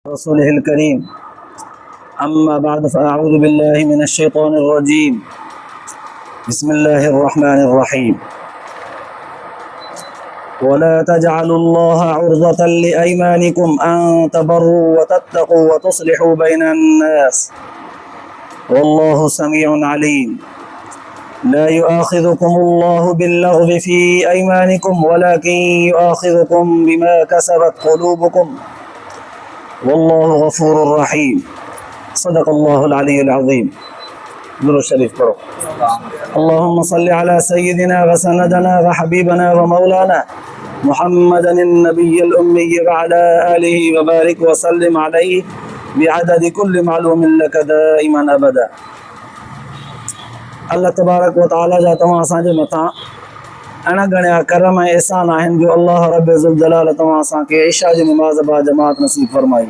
रसूलिहिल करीम अम्मा बाद फ़अऊज़ु बिल्लाहि मिनश शैतानिर रजीम बिस्मिल्लाहिर रहमानिर रहीम वला तजअलुल्लाह उर्ज़तन लिअयमानिकुम अन तबर्रु व तत्तक़ू व तुस्लिहू बैनन नास वल्लाहु समीउन अलीम ला युआखिज़ुकुमुल्लाहु बिल्लग़्वि फ़ी अयमानिकुम वलाकिन युआखिज़ुकुम बिमा कसबत क़ुलूबुकुम वल्लाहु गफूरुर रहीम सदक़ल्लाहुल अलियुल अज़ीम। दुरूद शरीफ पढ़ो। अल्लाहुम्मा सल्लि अला सय्यिदिना व सनदना व हबीबना व मौलाना मुहम्मदिन नबिय्यिल उम्मिय्यि व अला आलिहि व बारिक व सल्लिम अलैहि बिअददि कुल्लि मालूमिन लक दाइमन अबदा। अल्लाह तबारक व तआला जा तव्हां असांजे मथां अणगणिया करम ऐं एहसान आहिनि जो अल्लाह रब ज़ुल जलाल तव्हां असांखे इशा जी नमाज़ बा जमात नसीब फरमाई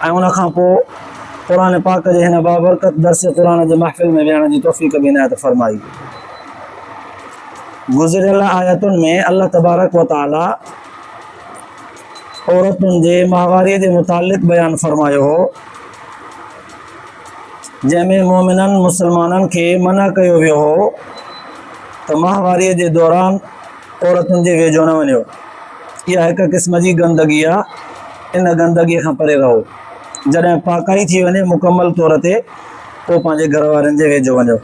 ऐं उन खां पोइ क़ुरान पाक जे हिन बाबरकत दर्स क़ुरान जे महफ़िल में विहण जी तौफ़ीक़ बि इनायत फरमाई। गुज़िरियल आयतुनि में अल्लाह तबारक व तआला औरतुनि जे माहवारीअ जे मुतालिक़ बयानु फरमायो हो, जंहिंमें मोमिननि मुसलमाननि खे मना कयो वियो हो त माहवारीअ जे दौरान औरतुनि जे वेझो न वञो। इहा हिकु क़िस्म जी गंदगी आहे, इन गंदगीअ खां परे रहो। जॾहिं पाकाई थी वञे मुकमल तौर ते पोइ पंहिंजे घर वारनि जे वेझो वञो।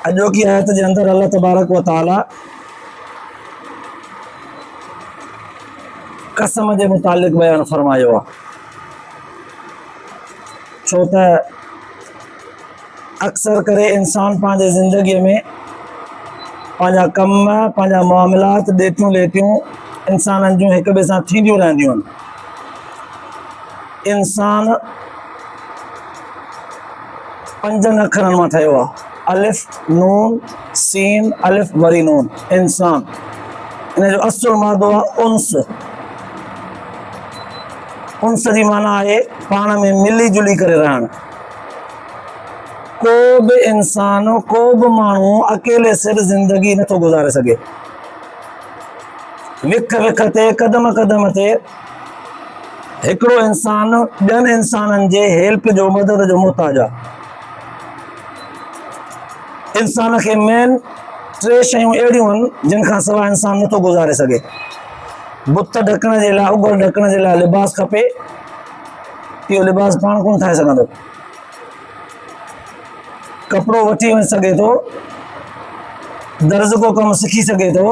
अॼोकी आयत जे अंदरि अल्लाह तबारक व तआला कसम जे मुतालिक़ बयानु फरमायो आहे, छो त अक्सर करे इंसान पंहिंजे ज़िंदगीअ में पंहिंजा कम पंहिंजा मामलात ॾेतियूं लेतियूं इंसाननि जूं हिक ॿिए सां थींदियूं रहंदियूं आहिनि। इंसान 5 अखरनि मां ठहियो आहे, अलिफ नून सीन अलिफ वरी नून। इंसान इन जो असुल मादो आहे उन्स। उन्स जी माना आहे पाण में मिली जुली करे रहणु। को बि इंसान को बि माण्हू अकेले सिर ज़िंदगी नथो गुज़ारे सघे। विख विख ते क़दम क़दम ते हिकिड़ो इंसान ॿियनि इंसाननि जे हेल्प जो मदद जो मुहताज आहे। इंसान खे मेन 3 शयूं अहिड़ियूं आहिनि जिन खां सवाइ इंसान नथो गुज़ारे सघे। बुत ढकण जे लाइ, उघड़ ढकण जे लाइ लिबास खपे। इहो लिबास पाण कोन ठाहे सघंदो। कपिड़ो वठी वञी सघे थो, दर्ज़ को कमु सिखी सघे थो,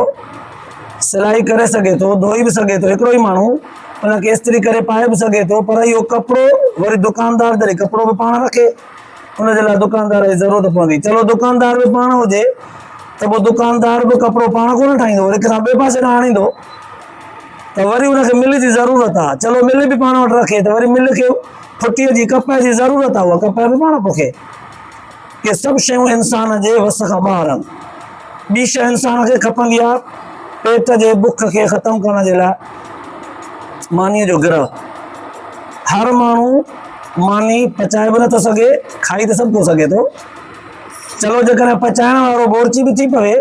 सिलाई करे सघे थो, धोई बि सघे थो। हिकिड़ो ई माण्हू उनखे इस्त्री करे पाए बि सघे थो, पर इहो कपिड़ो वरी दुकानदार जॾहिं कपिड़ो बि पाण रखे उनजे लाइ दुकानदार जी ज़रूरत पवंदी। चलो दुकानदार बि पाण हुजे त पोइ दुकानदार बि कपिड़ो पाण कोन ठाहींदो, वरी किथां ॿिए पासे खां आणींदो त वरी उनखे मिल जी ज़रूरत आहे। चलो मिल बि पाण वटि रखे त वरी मिल खे फुटीअ जी कपह जी ज़रूरत आहे, उहा कपह बि पाण पोखे। इहे सभु शयूं इंसान जे वस खां ॿाहिरि आहिनि। ॿी शइ इंसान खे खपंदी आहे पेट जे बुख खे ख़तमु करण जे लाइ मानीअ जो गिरह। हर माण्हू मानी पचाए बि नथो सघे, खाई त सभु को सघे थो। चलो जेकॾहिं पचाइण वारो बोरची बि थी पवे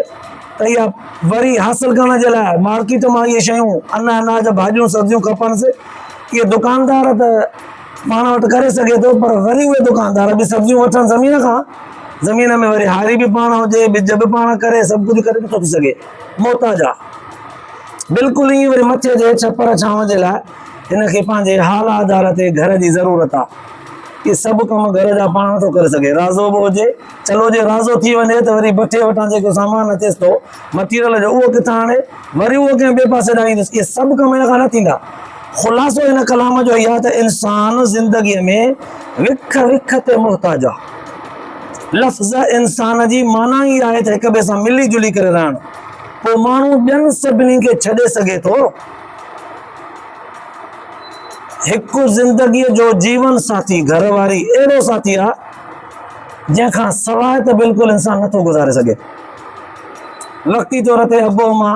त इहा वरी हासिलु करण जे लाइ मार्केट मां इहे शयूं अनाज भाॼियूं सब्जियूं खपनिसि। इहे दुकानदार त पाण वटि करे सघे थो, पर वरी उहे दुकानदार बि सब्जियूं वठनि ज़मीन खां। ज़मीन में वरी हारी बि पाण हुजे, बिज बि पाण करे, सभु कुझु करे नथो थी सघे, मोहताज आहे। बिल्कुलु ईअं वरी मथे जे छपर छांव जे लाइ हिनखे पंहिंजे हाल आधार ते घर जी ज़रूरत आहे। इहे सभु कम घर जा पाण नथो करे सघे। राज़ो बि हुजे, चलो जे राज़ो थी वञे त वरी भठे वटां जेको सामान अचेसि थो मटीरियल जो, उहो किथां हाणे वरी उहो कंहिं ॿिए पासे ॾाईंदुसि। इहे सभु कम हिन खां न थींदा। ख़ुलासो हिन कलाम जो इहा त इंसान ज़िंदगीअ में विख विख ते मुहताज आहे। लफ़्ज़ इंसान जी माना ई आहे त हिक ॿिए सां मिली जुली करे रहणु। पोइ माण्हू ॿियनि सभिनी खे छॾे सघे थो। हिकु ज़िंदगीअ जो जीवन साथी, घर वारी अहिड़ो साथी आहे जंहिंखां सवाइ त बिल्कुलु इंसान नथो गुज़ारे सघे। वक़्ती तौर ते अबो मां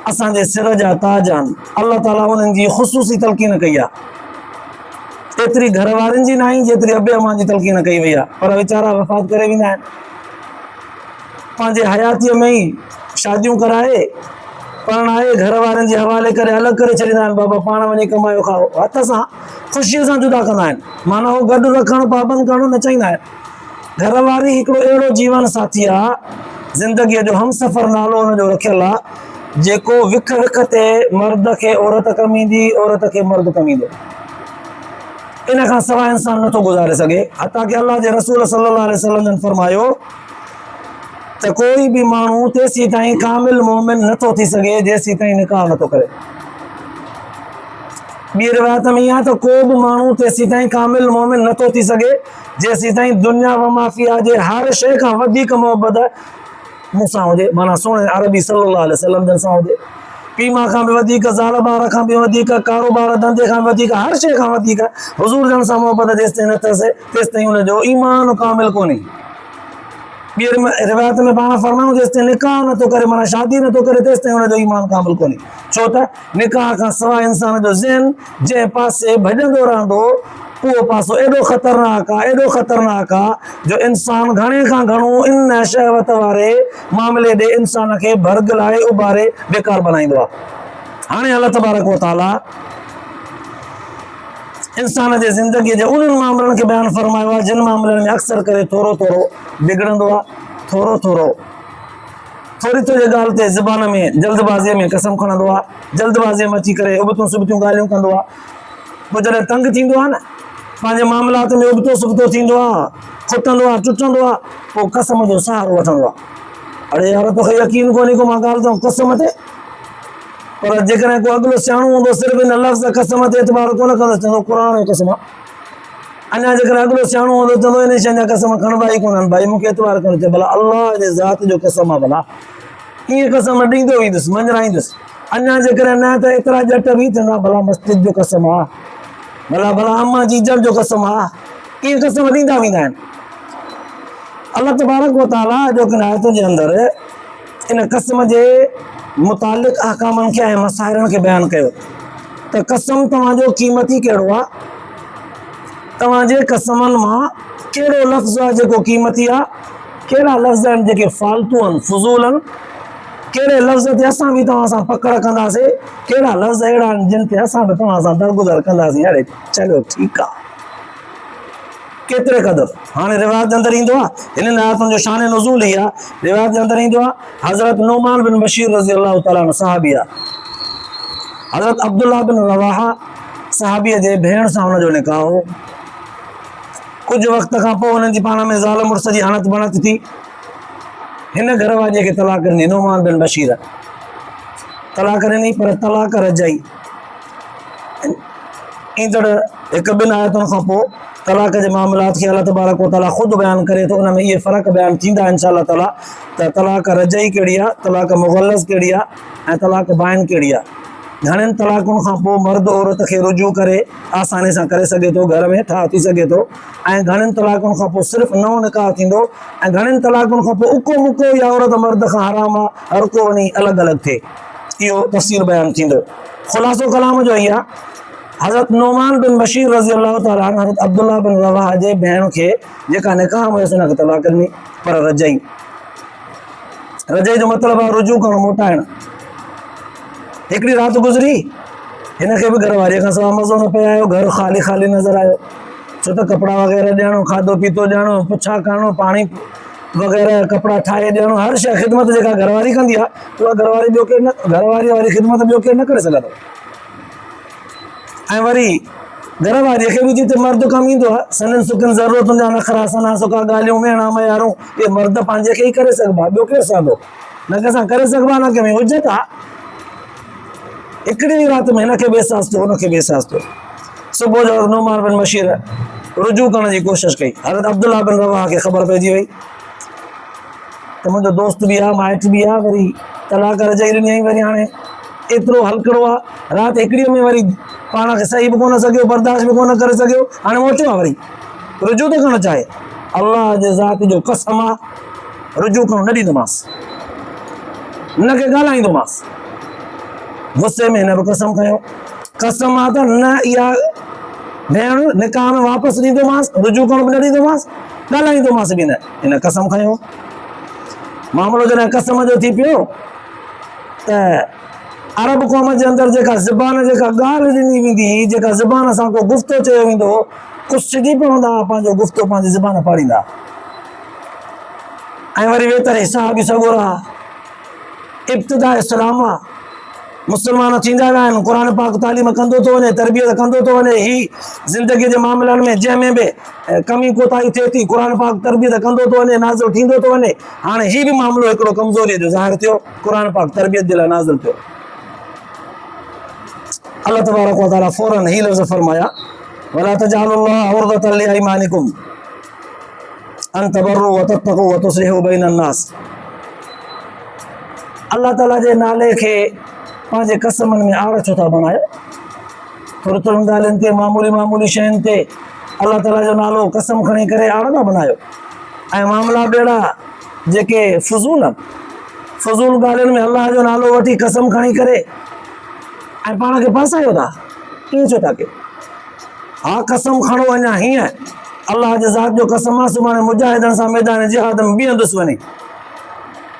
असांजे सिर जा ताज आहिनि। अल्लाह ताला उन्हनि जी ख़ुसूसी तलक़ीन कई आहे। एतिरी घर वारनि जी न आई जेतिरी अबे अम्मा जी तलक़ीन कई वई आहे, पर वीचारा वफ़ात करे वेंदा आहिनि। पंहिंजे हयातीअ में ई शादियूं कराए पण आहे घर वारनि जे हवाले करे अलॻि करे छॾींदा आहिनि, बाबा पाण वञी कमायो खाओ, हथ सां ख़ुशीअ सां जुदा कंदा आहिनि, माना उहो गॾु रखणु पाबंद करणु न चाहींदा आहिनि। घर वारी हिकिड़ो अहिड़ो जीवन साथी आहे, ज़िंदगीअ जो हमसफ़र नालो हुनजो रखियलु आहे, जेको विख विख ते मर्द खे औरत कमु ईंदी, औरत खे मर्द कमु ईंदो, इन खां सवाइ इंसान नथो गुज़ारे सघे। हता कि अल्लाह जे रसूल सल्लल्लाहु अलैहि वसल्लम जन फरमायो त कोई बि माण्हू तेसीं ताईं कामिल मोमिन नथो थी सघे जेसीं ताईं निकाह नथो करे। ॿी रिवायत में इहा त को बि माण्हू तेसीं ताईं कामिल मोमिन नथो थी सघे जेसीं ताईं दुनिया व माफ़िया जे हर शइ खां वधीक मोहबत मूंसां हुजे, माना सोणे अरबी सल्लल्लाहु अलैहि वसल्लम जन सां हुजे, पीउ माउ खां बि वधीक, ज़ाल ॿार खां बि वधीक, कारोबार धंधे खां वधीक, हर शइ खां वधीक हुज़ूर जन सां मोहबत जेसिताईं न अथसि तेसिताईं हुनजो ईमान कामिल कोन्हे। ॿी रिवायत में पाण फरमायूं जेसिताईं निकाह नथो करे, माना शादी नथो करे, तेसिताईं हुनजो ईमान कामिल कोन्हे। छो त निकाह खां सवाइ इंसान जो ज़हन जंहिं पासे भॼंदो रहंदो उहो पासो एॾो ख़तरनाक आहे, एॾो ख़तरनाक आहे जो इंसान घणे खां घणो इन शहवत वारे मामले ॾे इंसान खे भरगलाए उभारे बेकार बनाईंदो आहे। हाणे अल्लाह तबारक व तआला इंसान जे ज़िंदगीअ जे उन्हनि मामलनि खे बयानु फरमायो आहे जिन मामलनि में अक्सर करे थोरो थोरो बिगड़ंदो आहे, थोरो थोरो थोरी थोरी ॻाल्हि ते ज़बान में जल्दबाज़ीअ में कसम खणंदो आहे, जल्दबाज़ीअ में अची करे उबतियूं सुबतियूं ॻाल्हियूं कंदो आहे, पोइ जॾहिं तंग थींदो आहे न, पंहिंजे मामलात में उबतो सुबतो थींदो आहे, खुटंदो आहे, टुटंदो आहे, पोइ कसम जो सहारो वठंदो आहे। अड़े यार तोखे यकीन कोन्हे को मां ॻाल्हि चवां कसम ते, पर जेकॾहिं को अॻिलो सियाणो हूंदो सिर्फ़ु इन लफ़्ज़ कसम ते एतबार कोन कंदुसि, चवंदो क़ुर जो कसम आहे। अञा जेकॾहिं अॻिलो सियाणो हूंदो चवंदो इन शइ जा कसम खणबा ई कोन्हनि, भाई मूंखे एतबार कोन्हे, चए भला अल्लाह जे ज़ात जो कसम आहे, भला ईअं कसम ॾींदो वेंदुसि, मंझराईंदुसि। अञा जेकॾहिं न त एतिरा ॼट बि चवंदा भला मस्जिद जो कसम आहे, भला भला अम्मा जी इज़त जो कसम आहे, ईअं कसम ॾींदा वेंदा आहिनि। अल्लाह तबारक व तआला जो आयतुनि जे अंदरि इन कसम जे मुतालिक़ अहकामनि खे ऐं मसाइलनि खे बयानु कयो त कसम तव्हांजो क़ीमती कहिड़ो आहे, तव्हांजे कसमनि मां कहिड़ो लफ़्ज़ आहे जेको क़ीमती आहे, कहिड़ा लफ़्ज़ आहिनि जेके फालतू आहिनि, फुज़ूल आहिनि, कहिड़े लफ़्ज़ ते असां बि तव्हां सां पकड़ कंदासीं, कहिड़ा लफ़्ज़ अहिड़ा आहिनि जिन ते असां बि तव्हां सां दरगुज़र कंदासीं। अड़े चलो ठीकु आहे, केतिरे क़दुरु। हाणे रिवायत जे अंदरि ईंदो आहे, हिननि आयतुनि जो शान नुज़ूल ई आहे, रिवायत जे अंदरि ईंदो आहे हज़रत नुमान बिन बशीर रज़ी अल्लाह तआला अन्हु सहाबी आहे, हज़रत अब्दुल्लाह बिन रवाहा सहाबीअ जे भेण सां हुनजो निकाह हो। कुझु वक़्त खां पोइ हुननि जी पाण में ज़ाल मुड़ुस जी हणत बणत थी, हिन घर वारीअ खे तलाक ॾिनी, नुमान बिन बशीर तलाक ॾिनी, पर तलाक रजाई। ईंदड़ हिकु ॿिनि आयतुनि खां पोइ तलाक जे मामलात खे अल्लाह तबारक व तआला ख़ुदि बयानु करे थो, उन में इहे फ़र्क़ु बयानु थींदा इंशा अल्लाह ताला त तलाक रजाई कहिड़ी आहे, तलाक मुग़ल्लज़ कहिड़ी आहे, ऐं तलाक बाइन कहिड़ी आहे। घणनि तलाकुनि खां पोइ मर्द औरत खे रुजू करे आसानी सां करे सघे थो, घर में ठाह थी सघे थो, ऐं घणनि तलाकुनि खां पोइ सिर्फ़ु नओं निकाह थींदो, ऐं घणनि तलाकुनि खां पोइ उको मुको या औरत मर्द खां हराम आहे, हर को वञी अलॻि अलॻि थिए, इहो तफ़सील बयानु थींदो। ख़ुलासो कलाम जो ई आहे, हज़रत नुमान बिन बशीर रज़ी अल्लाह तआला अन्हु हज़रत अब्दुल्लाह बिन रवाहा जे भेण खे जेका निकाह हुयसि हुनखे तलाक ॾिनी, पर रजाई। रजाई जो मतिलबु आहे रुजू करणु, मोटाइणु। हिकिड़ी राति गुज़री, हिनखे बि घर वारीअ खां सवाइ मज़ो न पियो आयो, घर ख़ाली ख़ाली नज़र आयो, छो त कपिड़ा वग़ैरह ॾियणो, खाधो पीतो ॾियणो, पुछा करणो, पाणी वग़ैरह कपिड़ा ठाहे ॾियणो, हर शइ ख़िदमत जेका घरवारी कंदी आहे उहा घरवारी ॿियो केरु न, घरवारी वारी ख़िदमत ॿियो केरु न करे सघंदो। ऐं वरी घरवारीअ खे बि जिते मर्द कमु ईंदो आहे, सननि सुखनि ज़रूरतुनि जा नख़रा, सना सुखा ॻाल्हियूं, मेणा मयारूं, इहे मर्द पंहिंजे खे ई करे सघिबा, ॿियो केरु सहंदो, न कंहिंसां करे सघिबा, न कंहिंमें हुजत आहे। हिकिड़ी राति में हिनखे बि अहसासु थियो, हुनखे बि अहसासु थियो। सुबुह जो नुमान बिन बशीर रुजू करण जी कोशिशि कई, हज़रत अब्दुल्लाह बिन रवाहा खे ख़बर पइजी वई त मुंहिंजो दोस्त बि आहे, माइट बि आहे, वरी तलाक रजाई ॾिनी आई, वरी हाणे एतिरो हलकड़ो आहे, राति हिकिड़ीअ में वरी पाण खे सही बि कोन सघियो, बर्दाश्त बि कोन करे सघियो, हाणे मोटियो आहे, वरी रुजू थो करणु चाहे। अल्लाह जे ज़ात जो कसम आहे, रुजू करणु न ॾींदोमांसि, न के ॻाल्हाईंदोमांसि। गुस्से में हिन बि कसम खयो, कसम आहे त न इहा भेण निकाह में वापसि ॾींदोमांसि, रुजू करणु बि न ॾींदोमांसि, ॻाल्हाईंदोमांसि बि न। हिन कसम खयो। मामिलो जॾहिं कसम जो थी पियो त अरब क़ौम जे अंदरि जेका ज़बान जेका ॻाल्हि ॾिनी वेंदी हुई, जेका ज़बान सां को गुफ़्तो चयो वेंदो, कुझु सिधी पवंदा, पंहिंजो गुफ़्तो पंहिंजी ज़बान पाड़ींदा। ऐं वरी वेतर हिसाब बि सगोरा इब्तिदा इस्लाम आहे, मुस्लमान थींदा विया आहिनि, क़ुर पाक तालीम कंदो थो वञे, तरबियत कंदो थो वञे। ही ज़िंदगीअ जे मामलनि में जंहिंमें बि कमी कोताही थिए थी, क़ुर पाक तरबियत कंदो थो वञे, नाज़िल थींदो थो वञे। हाणे ही बि मामिलो हिकिड़ो कमज़ोरीअ जो ज़ाहिर थियो, क़ुर पाक तरबियत जे लाइ नाज़िल थियो। अल्लाह तबारक व तआला फौरन ही लफ़्ज़ फरमाया, वला तजअलुल्लाह उर्दतन लिअयमानिकुम अन तबर्रु व तत्तक़ू व तुस्लिहू बैनन नास। अल्लाह ताला जे नाले खे पंहिंजे कसमनि में आड़ छो था बणायो? थोरी थोरी ॻाल्हियुनि ते, मामूली मामूली शयुनि ते अल्लाह ताला जो नालो कसम खणी करे आड़ था बणायो। ऐं मामला ॿेड़ा जेके फज़ूल आहिनि, फज़ूल ॻाल्हियुनि में अल्लाह जो नालो वठी कसम खणी करे ऐं पाण खे फसायो था, कीअं छो था कयो? हा, कसम खणो अञा हीअं अल्लाह जे ज़ात जो कसम आहे, सुभाणे मुजाहिदनि सां मैदान जिहाद में बीहंदुसि वञी।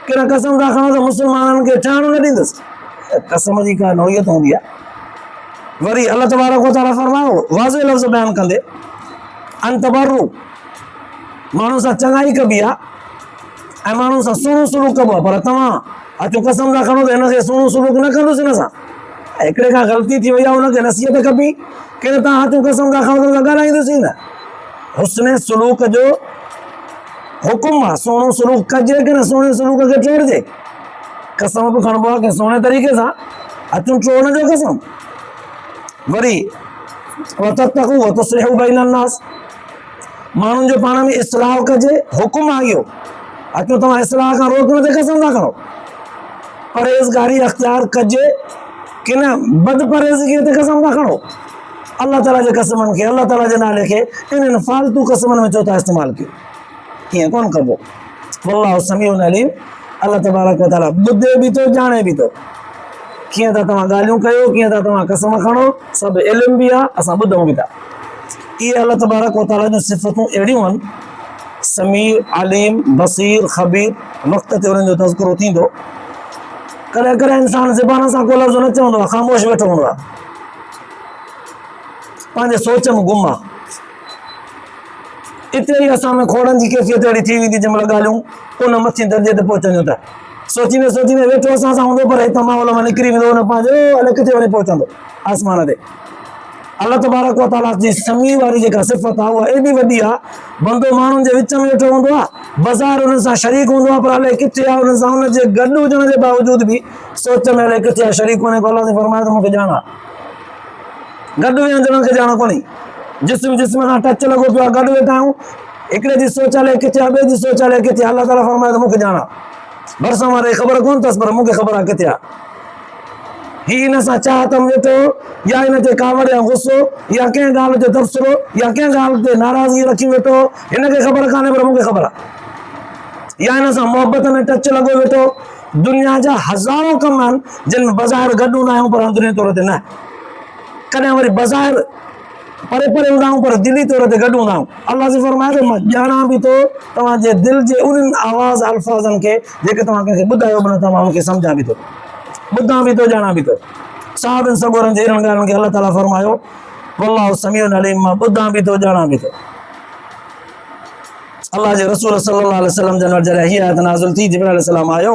कहिड़ा कसम था खणो त मुस्लमाननि खे ठहण न ॾींदुसि? कसम जी का नौइयत हूंदी आहे। वरी अल्लाह तबारक व तआला फरमायो वाज़े लफ़्ज़ बयान कंदे, अन तबर्रु, माण्हू सां चङाई कबी आहे ऐं माण्हू सां सुहिणो सलूक कबो आहे। पर तव्हां अचो कसम था खणो त हिनखे सुहिणो सलूक न कंदुसि हिन सां। हिकिड़े खां ग़लती थी वई आहे, हुनखे नसीहत कबी कि तव्हां हथूं कसम था खणो त ॻाल्हाईंदुसि ई न। हुस्न सलूक जो हुकुम आहे, सुहिणो सलूक कजे कि न सुहिणे सलूक खे टोड़जे। कसम बि खणबो आहे कि सुहिणे तरीक़े सां, हथूं टोड़ण जो कसम। वरी वतत्तक़ू व तुस्लिहू बैनन नास, माण्हुनि जो पाण में इस्लाह कजे, हुकुम आहे इहो। अचो तव्हां इस्लाह खां रोकण ते कसम था खणो। परहेज़गारी अख़्तियार कजे कि न बदपरहेज़गीअ ते कसम था खणो। अल्लाह ताला जे कसमनि खे, अल्लाह ताला जे नाले खे इन्हनि फालतू कसमनि में छो था इस्तेमालु कयो? ईअं कोन कबो। वल्लाहु समीउन अलीम। अल्लाह तबारक व तआला ॿुधे बि थो, ॼाणे बि थो। कीअं था तव्हां ॻाल्हियूं कयो, कीअं था तव्हां कसम खणो, सभु इल्मु बि आहे, असां ॿुधूं बि था। इहे अल्लाह तबारक व तआला जूं सिफ़तूं अहिड़ियूं आहिनि, समीर, अलीम, बसीर, ख़बीर। वक़्त ते उन्हनि जो तज़किरो थींदो। कॾहिं कॾहिं इंसान ज़बान सां को लफ़्ज़ न चवंदो आहे, ख़ामोश वेठो हूंदो आहे, पंहिंजे सोच में गुम आहे। इते ई असां में खोड़नि जी कैफ़ियत अहिड़ी थी वेंदी, जंहिं महिल ॻाल्हियूं उन मथे दर्जे ते पहुचंदियूं त सोचींदे सोचींदे वेठो असां सां हूंदो, पर हितां माहौल मां निकिरी वेंदो, हुन पंहिंजो अलाए किथे वञी पहुचंदो आसमान ते। अल्लाह तबारक व तआला जी समी वारी जेका सिफ़त आहे, उहा एॾी वॾी आहे, बंदो माण्हुनि जे विच में वेठो हूंदो आहे, बाज़ार हुन सां शरीक हूंदो आहे, पर अलाए किथे आहे, हुन सां हुनजे गॾु हुजण जे बावजूद बि सोच में अलाए किथे आहे, शरीक कोन्हे। अल्लाह ने फरमायो त मूंखे ॼाण आहे, गॾु वेहंदड़नि खे ॼाण कोन्हे। जिस्म जिस्म सां टच लॻो पियो आहे, गॾु वेठा आहियूं, हिकिड़े जी सोच अलाए किथे आहे, ॿिए जी सोच अलाए किथे आहे। अल्लाह ताला फरमायो त मूंखे ॼाण आहे, भरिसां वारे ख़बर कोन अथसि, पर मूंखे ख़बर आहे किथे आहे। ही हिन सां चाहत में वेठो, या हिन ते कावड़ या गुस्सो, या कंहिं ॻाल्हि ते तबसरो, या कंहिं ॻाल्हि ते नाराज़गी रखी वेठो, हिनखे ख़बर कान्हे पर मूंखे ख़बर आहे। या हिन सां मोहबत में टच लॻो वेठो। दुनिया जा हज़ारों कम आहिनि जिन में बज़ाहिर गॾु हूंदा आहियूं, पर अंदरूनी तौर ते न। कॾहिं वरी बज़ाहिर परे परे हूंदा आहियूं, पर दिली तौर ते गॾु हूंदा आहियूं। अल्लाह से फरमाए, मां ॼाणां बि थो तव्हांजे दिलि जे उन्हनि आवाज़ अल्फाज़नि खे जेके तव्हां कंहिंखे ॿुधायो बि नथा, मां उनखे सम्झां बि थो, ॿुधां बि थो, ॼाणां बि थो। साहबनि सगोरनि जे इन्हनि ॻाल्हियुनि खे अल्लाह ताला फरमायो, वल्लाहु समीउन अलीम, मां ॿुधां बि थो, ॼाणां बि थो। अल्लाह जे रसूल सल्लल्लाहु अलैहि वसल्लम जन जॾहिं हीअ आयत नाज़िल थी, जिब्राइल अलैहिस्सलाम आयो,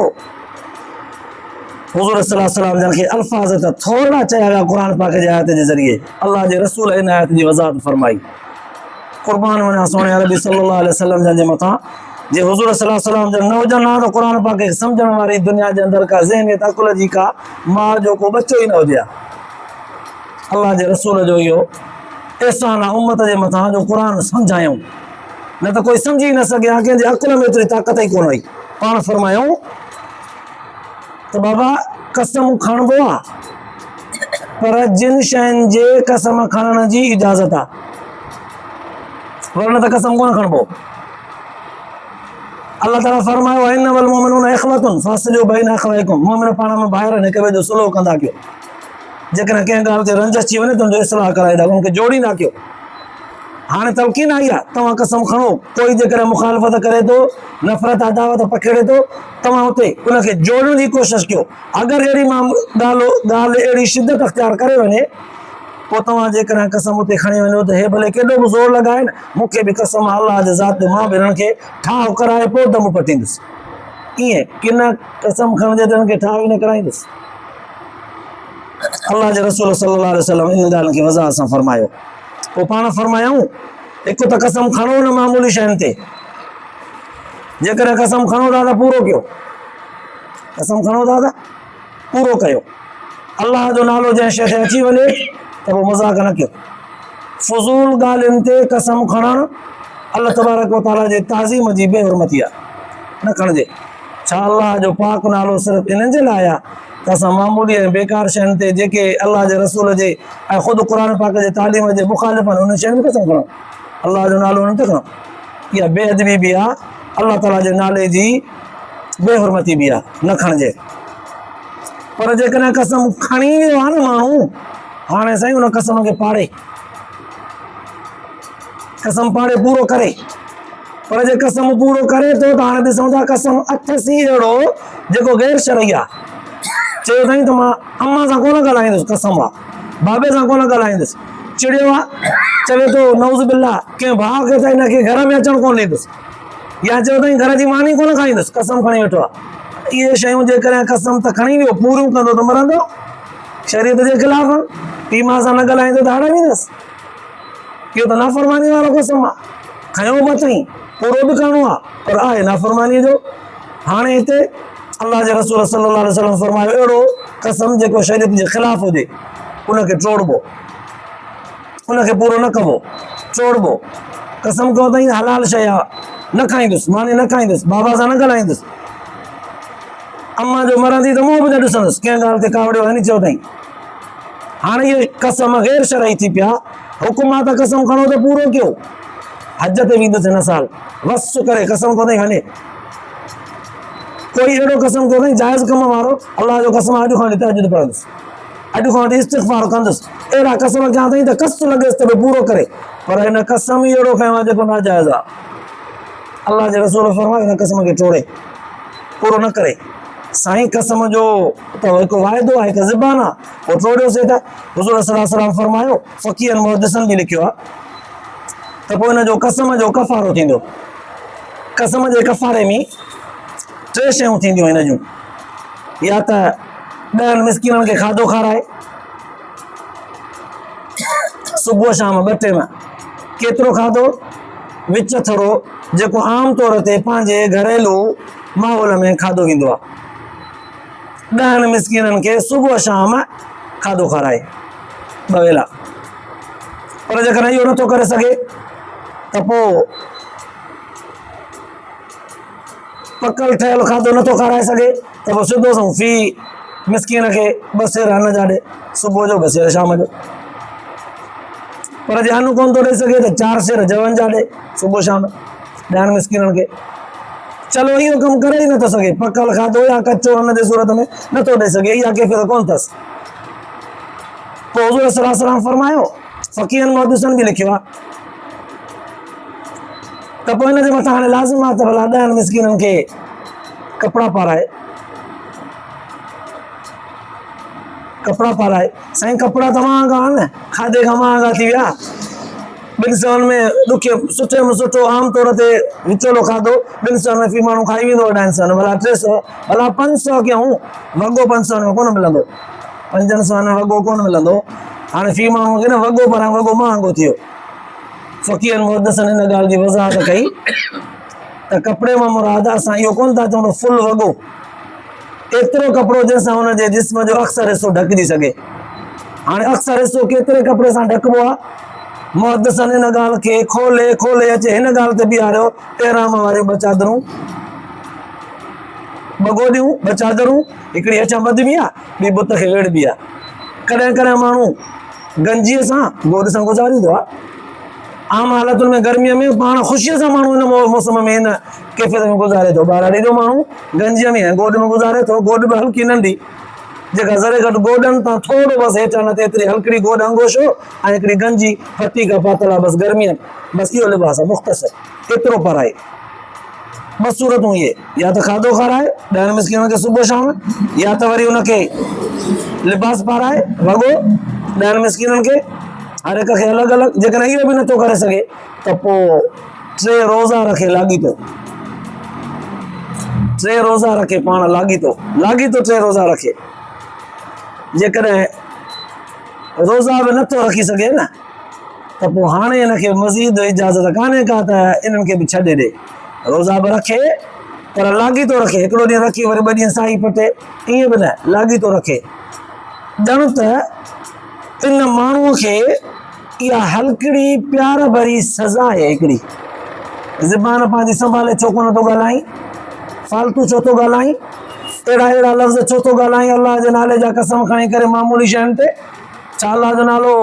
हुज़ूर सल्लल्लाहु अलैहि वसल्लम जन खे अल्फाज़ त थोड़ा चया विया क़ुर पाक जे आयत जे ज़रिए। अल्लाह जे रसूल इन आयत जी वज़ाहत फरमाई। क़ुर्बान वञा सोने अरबी सल्लल्लाहु अलैहि वसल्लम जन जे मथां, जे हुज़ूर सल्लल्लाहु अलैहि वसल्लम जन न हुजनि हा, त क़ुर पाक खे सम्झण वारी दुनिया जे अंदरि का ज़हनियत अकुल जी का माउ जो को बच्चो ई न हुजे हा। अल्लाह जे रसूल जो इहो एहसान आहे उम्मत जे मथां, जो क़ुर सम्झायूं, न त कोई सम्झी न सघे हा, कंहिंजे अकुल में एतिरी ताक़त ई कोन हुई। पाण फरमायूं त बाबा कसम खणबो आहे, पर जिन शयुनि जे कसम खणण जी इजाज़त आहे, वरना त कसम कोन खणबो। अल्लाह ताला फरमायो, इन्नमल मुमिनून इख़्वतुन फ़अस्लिहू बैन अख़वैकुम, मोमिन पाण में भाइर हिक ॿिए जो सुलह कंदा कयो। जेकॾहिं कंहिं ॻाल्हि ते रंजस अची वञे त हुनजो इस्लाह कराईंदा, हुनखे जोड़ींदा कयो। हाँ तलकीन आई आहे तव्हां कसम खणो कोई जेकर मुखालफ़त करे तो नफ़रत अदावत पकड़े तो तव्हां उते उनखे जोड़ण जी कोशिश कयो। अगरि अहिड़ी ॻाल्हि अहिड़ी शिदत अख़्तियार करे वञे पोइ तव्हां जेकॾहिं कसम उते खणी वञो त हे भले केॾो बि ज़ोर लॻाइनि मूंखे बि कसम अलाह जे ज़ात जो मां बि हिननि खे ठाह कराए पोइ दम पटींदुसि। ईअं की न कसम खणिजे त हिननि खे ठाह ई न कराईंदुसि। अल्लाह जे रसूल सल्लल्लाहु अलैहि वसल्लम इन ॻाल्हि खे वज़ाहत सां फरमायो। पोइ पाण फरमायूं हिकु त कसम खणो न मामूली शयुनि ते, जेकॾहिं कसम खणो था त पूरो कयो, कसम खणो था त पूरो कयो। अल्लाह जो नालो जंहिं शइ ते अची वञे त पोइ मज़ाक न कयो। फज़ूल ॻाल्हियुनि ते कसम खणणु अल्लाह तबारक व तआला जे ताज़ीम जी बेहुरमती आहे, न खणिजे। छा अल्लाह जो पाक नालो सिर्फ़ु इन्हनि जे लाइ आहे त असां मामूली ऐं बेकार शयुनि ते जेके अल्लाह जे रसूल जे ऐं ख़ुदि क़ुर पाक जे तालीम जे मुखालिफ़ आहिनि उन शयुनि में कसम खणूं, अल्लाह जो नालो उन्हनि ते खणूं। इहा बेअदबी बि आहे, अल्लाह ताला जे नाले जी बेहुरमती बि आहे, न खणिजे। पर जेकॾहिं कसम खणी वियो आहे न माण्हू, हाणे साईं उन कसम खे पाड़े, कसम पाड़े पूरो करे। पर जे कसम पूरो करे थो त हाणे ॾिसूं था कसम अथसि अहिड़ो जेको गैर शरई आहे। चयो अथई त मां अम्मा सां कोन ॻाल्हाईंदुसि, कसम आहे बाबे सां कोन ॻाल्हाईंदुसि। चिड़ियो आहे चवे थो नऊज़ बिल्ला कंहिं भाउ खे त हिनखे घर में अचणु कोन ॾींदुसि, या चयो अथई घर जी मानी कोन खाईंदुसि, कसम खणी वेठो आहे। इहे शयूं जेकॾहिं कसम त खणी वियो पूरियूं कंदो त मरंदो, शरीयत जे ख़िलाफ़ पीउ मां सां न ॻाल्हाईंदो त हड़ वेंदुसि। इहो त नाफ़रमानी वारो कसम आहे, खयो बि अथई पूरो बि करिणो आहे पर आहे नाफ़रमानीअ जो। हाणे हिते अल्लाह जे रसूल सल्लल्लाहु अलैहि वसल्लम फरमायो अहिड़ो कसम जेको शरीयत जे ख़िलाफ़ हुजे उनखे टोड़बो, उनखे पूरो न कबो, टोड़बो। कसम कयो अथई हलाल शइ आहे न खाईंदुसि, मानी न खाईंदुसि, बाबा सां न ॻाल्हाईंदुसि, अम्मा जो मरंदी त मुंहुं बि न ॾिसंदुसि, कंहिं ॻाल्हि ते कावड़ियो हणी चयो अथई। हाणे इहे कसम गैर शरई थी पिया। हुकुम आहे त कसम खणो त पूरो कयो। हज ते वेंदुसि हिन साल बस करे कसम कयो अथई हले, कोई अहिड़ो कसम कयो अथई जाइज़ कम वारो अल्लाह जो कसम अॼु खां वठी तहज्जुद पढ़ंदुसि, अॼु खां वठी इस्तिग़फ़ार कंदुसि, अहिड़ा कसम कया अथई त कस लॻेसि त पूरो करे। पर हिन कसम ई अहिड़ो खयो आहे जेको नाजाइज़ आहे। अल्लाह जे रसूल फरमायो हिन कसम खे टोड़े, पूरो न करे। साईं कसम जो त हिकु वाइदो आहे, हिकु ज़बान आहे, पोइ टोड़ियोसीं त हुज़ूर सल्लल्लाहु अलैहि वसल्लम फरमायो, फ़क़ीहनि मुहद्दिसनि बि लिखियो आहे त पोइ हिन जो कसम जो कफ़ारो थींदो। कसम जे कफ़ारे में 3 शयूं थींदियूं हिन जूं, या त 10 मिस्किननि खे खाधो खाराए सुबुह शाम 2 टाइम, केतिरो खाधो विच थोरो जेको आम तौर ते पंहिंजे घरेलू माहौल में खाधो वेंदो आहे, 10 मिस्किननि खे सुबुह शाम खाधो खाराए 2 वेला। पर जेकॾहिं इहो नथो करे सघे त पोइ पकल ठहियल खाधो नथो खाराए सघे त पोइ सिधो सो फी मिस्किन खे 2 सेर अन जा ॾे, सुबुह जो 2 सेर शाम जो। पर जे अन कोन थो ॾेई सघे त 4 सेर जवनि जा ॾे सुबुह शाम 10 मिस्किननि खे। चलो इहो कमु करे ई नथो सघे, पकल खाधो या कचो अन जे सूरत में नथो ॾेई सघे, इहा कैफ़ियत कोन अथसि। पोइ हुज़ूर सल्लल्लाहु अलैहि वसल्लम फरमायो, फ़क़ीहनि मुहद्दिसनि बि लिखियो आहे त पोइ हिन जे मथां हाणे लाज़िम आहे त भला 10 मिस्किननि खे कपिड़ा पाराए, कपिड़ा पाराए। साईं कपिड़ा त महांगा आहिनि, खाधे खां महांगा थी विया। 2 सौनि में ॾुखियो सुठे में सुठो आम तौर ते विचोलो खाधो 2 सौ में फी माण्हू खाई वेंदो, 2 सौ भला 300 भला 500 कयूं, वॻो 500 में कोन मिलंदो, 500 में वॻो कोन मिलंदो। हाणे फी माण्हू खे न वॻो पर वॻो महांगो थी वियो। फ़क़ीहनि मुहद्दिसनि हिन ॻाल्हि जी वज़ाहत कई त कपिड़े मां मुराद असां इहो कोन था चऊं फुल वॻो, एतिरो कपिड़ो जंहिंसां हुनजे जिस्म जो अक्सर हिसो ढकिजी सघे। हाणे अक्सर हिसो केतिरे कपिड़े सां ढकबो आहे, मुहद्दिसनि हिन ॻाल्हि खे खोले खोले अचे हिन ॻाल्हि ते बीहारियो, एराम वारियूं 2 चादरूं 2 गोॾियूं 2 चादरूं, हिकिड़ी हेठां ॿधबी आहे ॿी बुत खे वेड़बी आहे। कॾहिं कॾहिं माण्हू गंजीअ सां गोॾ सां गुज़ारींदो आहे। आम हालतुनि में गर्मीअ में पाण ख़ुशीअ सां माण्हू हिन मौसम में हिन कैफ़ियत में गुज़ारे थो। ॿार ॾींदो माण्हू गंजीअ में गोॾ में गुज़ारे थो, गोॾ बि हल्की नंढी, जेका ज़रे घटि गोॾनि तां थोरो बसि हेठां न थिए एतिरी हलकड़ी गोॾ अंगोशो ऐं हिकिड़ी गंजी फटी का पातल आहे बसि गर्मीअ बसि इहो लिबास आहे मुख़्तसिर एतिरो पर आहे। ॿ सूरतूं इहे, या त खाधो खाराए 10 मिस्किननि खे सुबुह शाम, या त वरी हुनखे लिबास पाराए वॻो 10 मिस्किननि खे, हर हिक खे अलॻि अलॻि। जेकॾहिं इहो बि नथो करे सघे त पोइ 3 रोज़ा रखे लाॻीतो, 3 रोज़ा रखे पाण लाॻीतो 3 रोज़ा रखे। जेकॾहिं रोज़ा बि नथो रखी सघे न त पोइ हाणे हिनखे मज़ीद इजाज़त कान्हे का त इन्हनि खे बि छॾे ॾे। रोज़ा बि रखे पर लाॻीतो रखे, हिकिड़ो ॾींहुं रखी वरी 2 ॾींहं साई पटे, ईअं बि न, लाॻीतो रखे। ॼण त इन माण्हूअ खे इहा हलकड़ी प्यार भरी सज़ा आहे हिकिड़ी। ज़बान पंहिंजी संभाले छो कोन थो ॻाल्हाई, फालतू छो थो ॻाल्हाई, अहिड़ा लफ़्ज़ छो थो ॻाल्हाई अलाह जे नाले जा कसम खणी करे मामूली शयुनि ते। छा अलाह जो नालो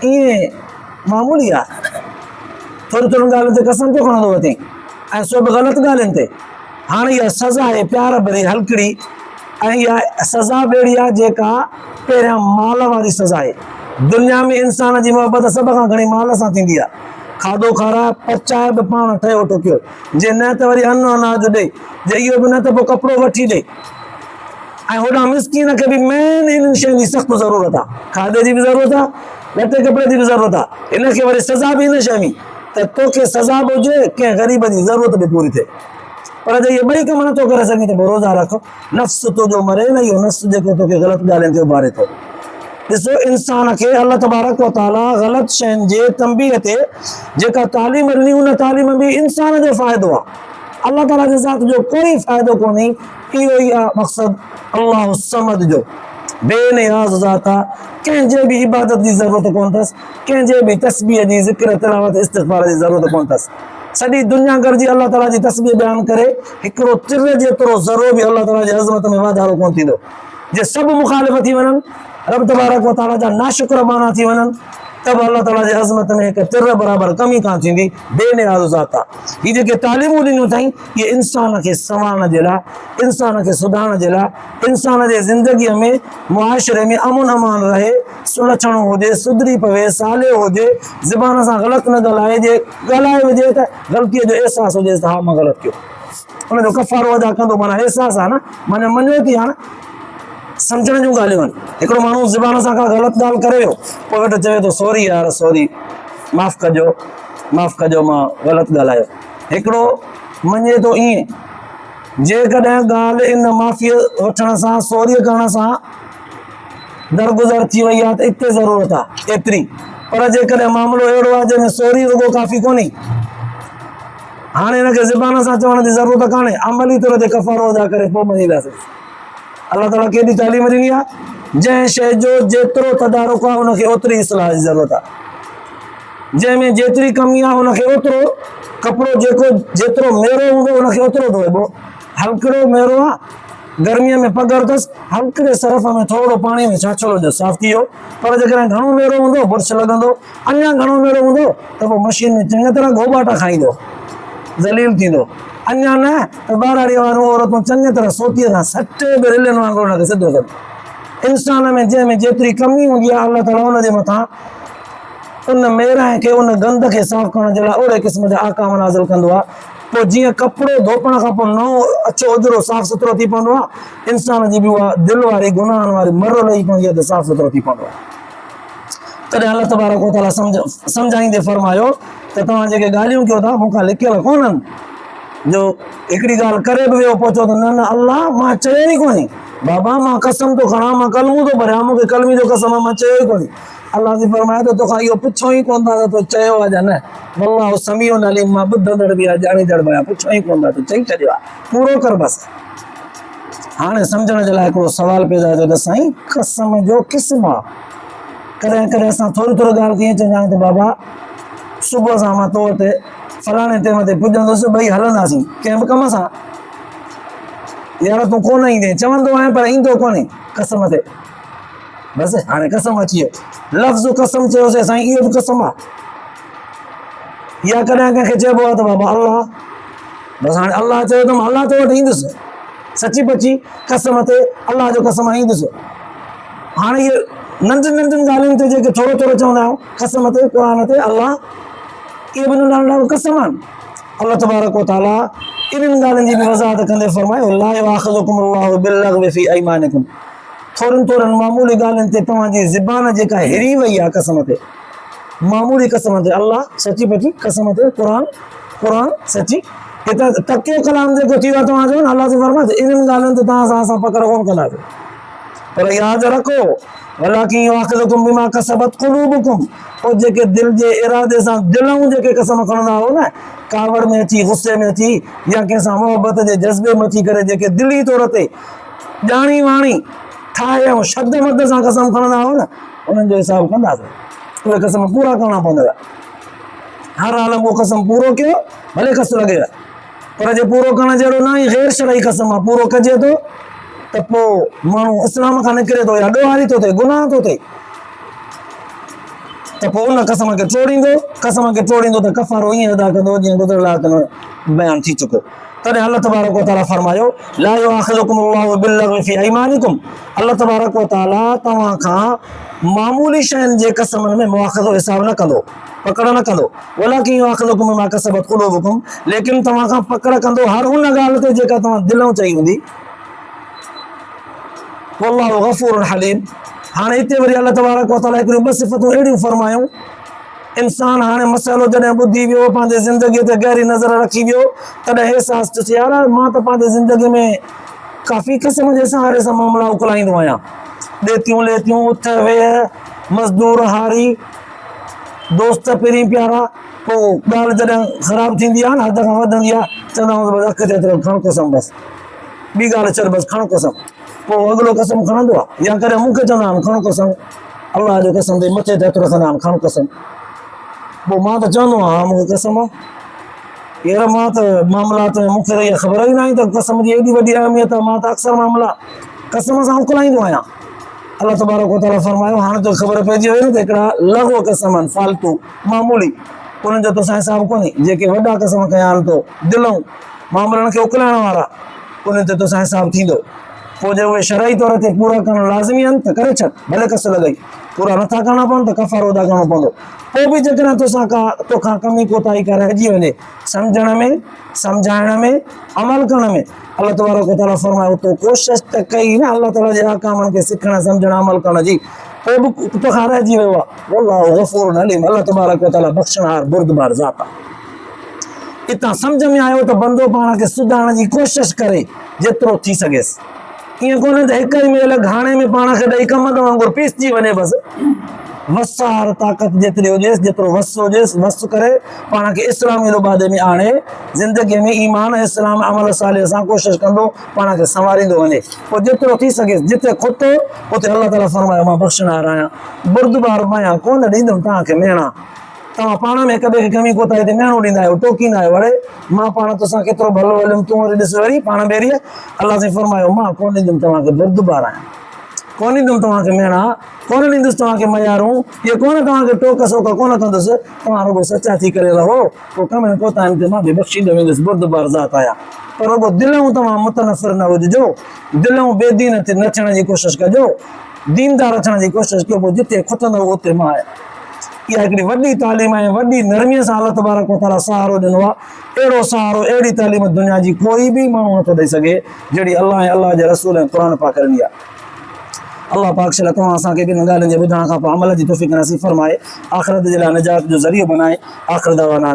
ईअं मामूली आहे? थोरी ॻाल्हियुनि ते कसम छो खणंदो वठे ऐं सभु ग़लति ॻाल्हियुनि ते। हाणे इहा सज़ा आहे प्यार भरी हलकड़ी, ऐं इहा सज़ा ॿेड़ी आहे जेका पहिरियां माल वारी सज़ा आहे। दुनिया में इंसान जी मोहबत सभ खां घणी माल सां थींदी आहे। खाधो खाराए पचाए बि पाण ठहियो टोकियो, जे न त वरी अन्न अनाज ॾे, जे इहो बि न त पोइ कपिड़ो वठी ॾे। ऐं होॾां मिसकीन खे बि मेन इन शयुनि जी सख़्तु ज़रूरत आहे, खाधे जी बि ज़रूरत आहे, लटे कपिड़े जी बि ज़रूरत आहे। हिनखे वरी सज़ा बि इन शइ में त तोखे सज़ा बि हुजे, कंहिं ग़रीब जी ज़रूरत बि पूरी थिए। पर जे इहे ॿई कम नथो करे सघे त पोइ रोज़ा रख, नफ़्स तुंहिंजो मरे न, इहो नफ़्स जेको तोखे ग़लति ॻाल्हियुनि ते उभारे थो। ॾिसो, इंसान खे अल्लाह तबारक व तआला ग़लति शयुनि जे तंबीह ते जेका तालीम ॾिनी, उन तालीम में इंसान जो फ़ाइदो आहे, अल्लाह ताला जे ज़ात जो कोई फ़ाइदो कोन्हे। इहो ई आहे मक़सदु अल्लाह समद जो, बेनियाज़ ज़ात आहे, कंहिंजे बि इबादत जी ज़रूरत कोन अथसि, कंहिंजे बि तस्बीह जी ज़िक्र तिलावत इस्तिग़फ़ार जी ज़रूरत कोन अथसि। सॼी दुनिया गॾिजी अल्लाह ताला जी तस्बीह बयानु करे, हिकिड़ो तिर जेतिरो ज़रो बि अल्लाह ताला जी अज़मत में वाधारो कोन थींदो। जे सभु मुखालिफ़ थी वञनि, रब तबारक व तआला जा नाशुक्र माना थी वञनि, तब अल्लाह ताला जी अज़मत में हिकु तिर बराबरि कमी कान थींदी। बेनियाज़ ज़ात आहे। हीअ जेके तालीमूं ॾिनियूं अथई, इहे इंसान खे संवारण जे लाइ, इंसान खे सुधारण जे लाइ, इंसान जे ज़िंदगीअ में मुआशिरे में अमुन अमान रहे, सुलझणो हुजे, सुधरी पवे, सालियो हुजे, ज़बान सां ग़लति न ॻाल्हाए, जे ॻाल्हाए विझे त ग़लतीअ जो अहसासु हुजे त हा मां ग़लति कयो, उनजो कफ़ारो अदा कंदो, माना अहसासु आहे न, माना मञो थी हाणे सम्झण जूं ॻाल्हियूं आहिनि। हिकिड़ो माण्हू ज़बान सां का ग़लति ॻाल्हि करे वियो, पोइ वेठो चवे थो सॉरी यार, सॉरी, माफ़ु कजो, मां ग़लति ॻाल्हायो। हिकिड़ो मञे थो ईअं, जेकॾहिं ॻाल्हि इन माफ़ी वठण सां, सॉरी करण सां दरगुज़र थी वई आहे त हिते ज़रूरत आहे एतिरी, पर जेकॾहिं मामिलो अहिड़ो आहे जंहिंमें सॉरी रुॻो काफ़ी कोन्हे, हाणे हिनखे ज़बान सां चवण जी ज़रूरत कान्हे, अमली तौर ते कफ़ारो अदा करे पोइ मञींदासीं। अल्लाह ताला केॾी तालीम ॾिनी आहे, जंहिं शइ जो जेतिरो तदारुक आहे उनखे ओतिरी इस्लाह जी ज़रूरत आहे, जंहिंमें जेतिरी कमी आहे उनखे ओतिरो, कपिड़ो जेतिरो मेरो हूंदो उनखे ओतिरो धोइबो। हलकड़ो मेरो आहे, गर्मीअ में पघर अथसि, हलकड़े सरफ में थोरो पाणी में छाछो विझो, साफ़ थी वियो। पर जेकॾहिं घणो मेरो हूंदो, बुर्श लॻंदो, अञा घणो मेरो हूंदो त पोइ मशीन में चङी तरह गोबाटा खाईंदो, ज़लील थींदो। अञा न त ॿारहड़ीअ वारियूं औरतूं चङी तरह सोटीअ सां सटे बि रिलनि वांगुरु हुनखे सिधो कनि। इंसान में जंहिंमें जेतिरी कमी हूंदी आहे, अल्लाह ताला हुनजे मथां उन मेरह खे, उन गंद खे साफ़ करण जे लाइ ओड़े क़िस्म जा आकाम नाज़िल कंदो आहे। पोइ जीअं कपिड़ो धोपण खां पोइ नओं अछो उजरो साफ़ सुथिरो थी पवंदो आहे, इंसान जी बि उहा दिलि वारी गुनाहनि वारी मर लही पवंदी आहे त साफ़ सुथिरो थी पवंदो आहे। तॾहिं अल्लाह तबारक व तआला सम्झाईंदे फरमायो त तव्हां जेके ॻाल्हियूं कयो था मूंखां लिकियल कोन्हनि, जो हिकिड़ी ॻाल्हि करे बि वियो पहुचो त न अल्लाह मां चयो ई कोन्हे, बाबा मां कसम थो खणां, मां कलमू थो भरियां, मूंखे कलमी जो कसम आहे, मां चयो ई कोन्हे। अल्लाह जी फरमाए थो तोखां इहो पुछो ई कोन था त तूं चयो आहे या न। अल्लाह समीउन अलीम, मां ॿुधंदड़ बि आहे, ॼाणींदड़ बि आहे, पुछो ई कोन था, तूं चई छॾियो आहे, पूरो कर बसि। हाणे सम्झण जे लाइ हिकिड़ो सुवाल पैदा थियो त साईं कसम जो क़िस्म आहे, कॾहिं कॾहिं असां थोरी ॻाल्हि कीअं चवंदा आहियूं त बाबा सुबुह सां मां तो वटि फलाणे टाइम ते पुॼंदुसि, ॿई हलंदासीं कंहिं बि कम सां, यार तूं कोन ईंदे चवंदो आहियां पर ईंदो कोन्हे कसम ते, बसि हाणे कसम अची वियो, लफ़्ज़ कसम चयोसीं साईं, इहो बि कसम आहे। या कॾहिं कंहिंखे चइबो आहे त बाबा अल्लाह, बसि हाणे अल्लाह चयो त मां अल्लाह तो वटि ईंदुसि, सची पची कसम ते अल्लाह जो कसम आई ॾिसो हाणे ये नंढियुनि नंढियुनि ॻाल्हियुनि ते जेके थोरो थोरो चवंदा आहियूं कसम ते क़ुर ते अल्लाह इहे बि नंढा कसम आहिनि। अल्लाह तबारक व तआला इन्हनि ॻाल्हियुनि जी बि वज़ाहत कंदे फरमायो ला युआख़िज़ुकुमुल्लाहु बिल्लग़्वि फ़ी अयमानिकुम, थोरनि थोरनि मामूली ॻाल्हियुनि ते तव्हांजी ज़बान जेका हिरी वई आहे कसम ते, मामूली कसम ते अल्लाह सची पची कसम ते क़ुर सची हिते तकियो कलाम जेको थी वियो आहे तव्हांजो अल्लाह जे फरमाए इन्हनि ॻाल्हियुनि ते तव्हां सां असां पकड़ कोन कंदासीं, पर यादि रखो वलाकिन युआख़िज़ुकुम बिमा कसबत क़ुलूबुकुम, पोइ जेके दिलि जे इरादे सां दिलूं जेके कसम खणंदा हो न, कावड़ में अची गुस्से में अची या कंहिंसां मोहबत जे जज़्बे में अची करे जेके दिली तौर ते ॼाणी वाणी ठाहे ऐं शब्द मद सां कसम खणंदा हो न, उन्हनि जो हिसाबु कंदासीं, उहे कसम पूरा करणा पवंदव। हर हाल में उहो कसम पूरो कयो भले कस लॻे, पर जे पूरो करण जहिड़ो न आहे ग़ैर शरई कसम आहे, पूरो कजे थो त पोइ माण्हू इस्लाम खां निकिरे थो या ॾोहारी थो थिए गुनाह थो थिए, त पोइ उन कसम खे टोड़ींदो त कफ़ारो ईअं अदा कंदो जीअं गुज़िरियल आयत में बयानु थी चुको। तॾहिं अल्लाह तबारक व तआला फरमायो ला युआख़िज़ुकुमुल्लाहु बिल्लग़्वि फ़ी अयमानिकुम, अल्लाह तबारक व तआला तव्हां खां मामूली शयुनि जे कसमनि में मुआख़िज़ो हिसाब न कंदो, पकड़ न कंदो, वलाकिन युआख़िज़ुकुम बिमा कसबत क़ुलूबुकुम, लेकिन तव्हां खां पकड़ कंदो हर हुन ॻाल्हि ते जेका तव्हां दिलों चई हूंदी। वल्लाहु गफ़ूरुन हलीम। हाणे हिते वरी अल्लाह तबारक व तआला हिकिड़ियूं ॿ सिफ़तूं अहिड़ियूं फरमायूं, इंसान हाणे मसइलो जॾहिं ॿुधी वियो पंहिंजे ज़िंदगीअ ते गहरी नज़र रखी वियो तॾहिं अहसास थियो यार मां त पंहिंजे ज़िंदगी में काफ़ी क़िस्म जे सहारे सां मामला उकलाईंदो आहियां, ॾेतियूं लेतियूं उथ वेह मज़दूर हारी दोस्त पहिरीं प्यारा, पोइ ॻाल्हि जॾहिं ख़राबु थींदी आहे न हद खां वधंदी आहे चवंदा आहियूं अख ते एतिरो खण कसम बसि, ॿी ॻाल्हि चल बसि खण कसम, पोइ अॻिलो कसम खणंदो आहे या कॾहिं मूंखे चवंदा आहिनि खण कसम, अल्लाह जो कसम ते मथे ते हथु रखंदा आहिनि खण कसम, पोइ मां त चवंदो आहियां हा मूंखे कसम आहे यार मां त मामलात में मूंखे त इहा ख़बर ई न आहे त कसम जी एॾी वॾी अहमियत आहे, मां त अक्सर मामला कसम सां उकलाईंदो आहियां। अल्लाह तबारक व तआला फरमायो हाणे तो ख़बर पइजी वई न त हिकिड़ा लघु कसम आहिनि फालतू मामूली, उन्हनि जो तोसां हिसाबु कोन्हे, जेके वॾा कसम कया आहिनि तो दिलूं मामलनि खे उकलाइण वारा उन्हनि ते तोसां हिसाबु थींदो, पोइ जे उहे शरई तौर ते पूरा करणु लाज़मी आहिनि त करे छॾ भले कस लॻई, पूरा नथा करणा पवनि त कफ़ारो अदा करणो पवंदो। पोइ बि जेकॾहिं तोखां कमी कोताही का रहिजी वञे सम्झण में सम्झाइण में अमल करण में, अल्लाह तबारक व तआला फरमायो तो कोशिशि त कई न अल्लाह ताला जे अहकामनि खे सिखण सम्झण अमल करण जी, पोइ बि तोखां रहिजी वियो आहे वल्लाहु गफ़ूरुन हलीम, अल्लाह तबारक व तआला बख़्शणहार बुरदबार ज़ात आहे। हितां सम्झ में आयो त बंदो पाण खे सुधारण जी कोशिशि करे जेतिरो थी सघेसि, ईअं कोन्हे त हिक ई महिल घाणे में पाण खे ॾेई कमंद वांगुरु पीसजी वञे, बसि वसार ताक़त जेतिरी हुजेसि जेतिरो वस हुजेसि वस करे पाण खे इस्लामी लिबादे में आणे ज़िंदगीअ में ईमान इस्लाम अमल साले सां कोशिशि कंदो पाण खे संवारींदो वञे, पोइ जेतिरो थी सघेसि जिते खुटो उते अल्लाह ताला फरमायो मां बख़्शणहार आहियां बुरदबार आहियां, कोन ॾींदुमि तव्हांखे मेणा, तव्हां पाण में हिक ॿिए खे कमी कोताही ते मेणो ॾींदा आहियो टोकींदा आहियो, अड़े मां पाण तोसां केतिरो भलो हलियुमि तूं वरी ॾिस वरी पाण ॿेड़ीअ, अल्लाह से फरमायो मां कोन ॾींदुमि तव्हांखे बुरदबार आहियां, कोन ॾींदुमि तव्हांखे मेणा, कोन ॾींदुसि तव्हांखे मयारूं, इहे कोन तव्हांखे टोक सोक कोन कंदुसि, तव्हां रुॻो सचा थी करे रहो, पोइ कमनि कोताहिनि ते मां बि बख़्शींदो वेंदुसि बुरदबार ज़ात आहियां। पर रुॻो दिलूं तव्हां मुतनफ़िर न हुजिजो, दिलूं बेदीन ते नचण जी कोशिशि कजो, दीनदार अचण जी कोशिशि कयो, पोइ जिते खुटंदो उते मां आहियां। इहा हिकिड़ी वॾी तालीम आहे, वॾी नरमीअ सां अल्लाह तबारक व तआला सहारो ॾिनो आहे, अहिड़ो सहारो अहिड़ी तालीम दुनिया जी कोई बि माण्हू नथो ॾेई सघे जहिड़ी अल्लाह ऐं अल्लाह जे रसूल ऐं क़ुर पाक ॾिनी आहे। अल्लाह पाक शल तव्हां असांखे ॿिन ॻाल्हियुनि जे ॿुधण खां पोइ अमल जी तौफ़ीक़ नसीब फरमाए, आख़िरत जे लाइ निजात जो ज़रियो बनाए। आख़िर दवाना